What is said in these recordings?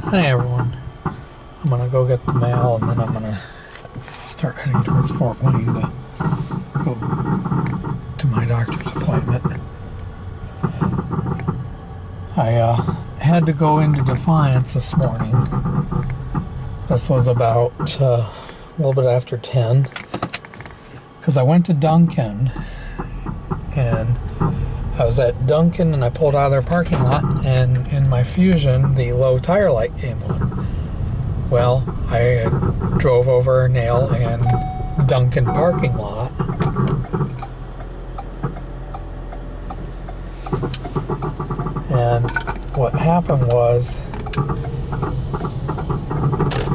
Hi everyone. I'm gonna go get the mail and then I'm gonna start heading towards Fort Wayne to go to my doctor's appointment. I had to go into Defiance this morning. This was about a little bit after 10 because I went to Dunkin' and I was at Dunkin' and I pulled out of their parking lot, and in my Fusion the low tire light came on. Well, I drove over a nail and Dunkin' parking lot, and what happened was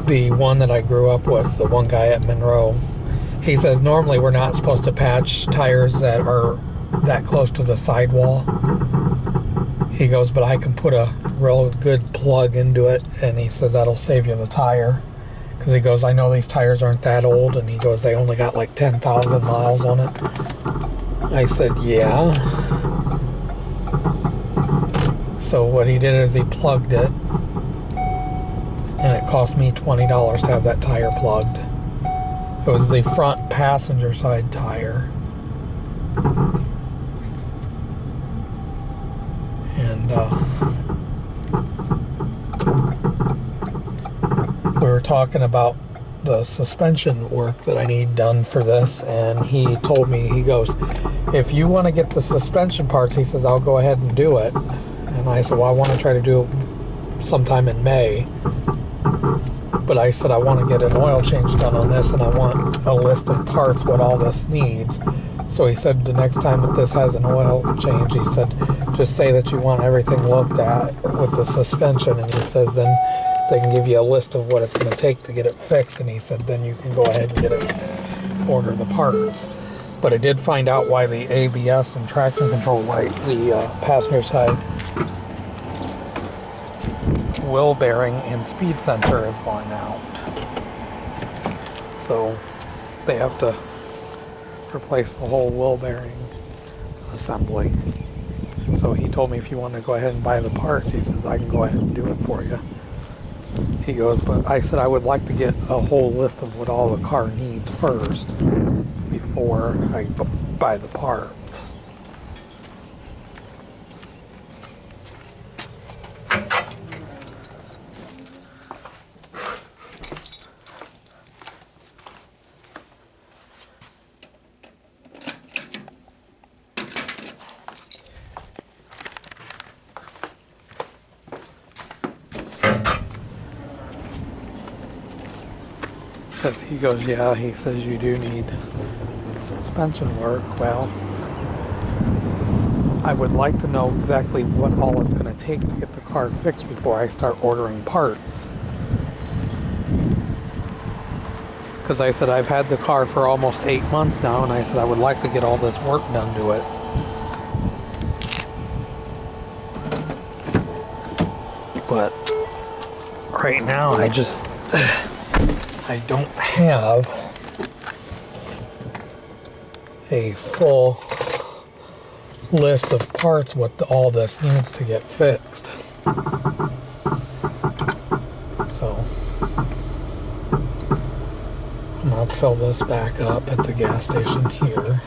the one that I grew up with, the one guy at Monroe, he says normally we're not supposed to patch tires that are that close to the sidewall. He goes, but I can put a real good plug into it, and he says that'll save you the tire. Because he goes, I know these tires aren't that old, and he goes, they only got like 10,000 miles on it. I said, yeah. So what he did is he plugged it, and it cost me $20 to have that tire plugged. It was the front passenger side tire. And we were talking about the suspension work that I need done for this, and he told me, he goes, if you want to get the suspension parts, he says, I'll go ahead and do it. And I said, well, I want to try to do it sometime in May. But I said, I want to get an oil change done on this, and I want a list of parts, what all this needs. So he said, the next time that this has an oil change, he said, just say that you want everything looked at with the suspension, and he says then they can give you a list of what it's going to take to get it fixed, and he said then you can go ahead and get it, order the parts. But I did find out why the ABS and traction control light, the passenger side wheel bearing and speed sensor is going out. So they have to replace the whole wheel bearing assembly. So he told me if you want to go ahead and buy the parts, he says I can go ahead and do it for you. He goes, but I said I would like to get a whole list of what all the car needs first before I buy the parts. Because he goes, yeah, he says you do need suspension work. Well, I would like to know exactly what all it's going to take to get the car fixed before I start ordering parts. Because I said I've had the car for almost 8 months now, and I said I would like to get all this work done to it. But right now I don't have a full list of parts what all this needs to get fixed. So I'm going to fill this back up at the gas station here.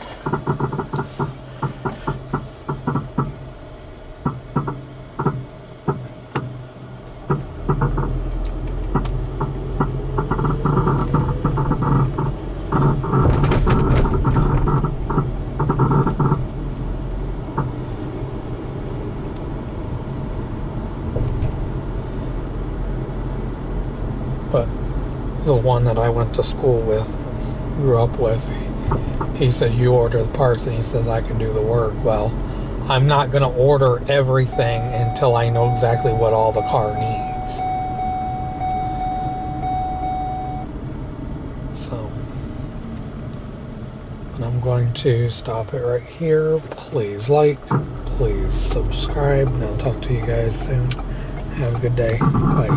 But the one that I went to school with, grew up with, he said you order the parts, and he says I can do the work. Well, I'm not going to order everything until I know exactly what all the car needs. So, but I'm going to stop it right here. Please like, please subscribe, and I'll talk to you guys soon. Have a good day. Bye.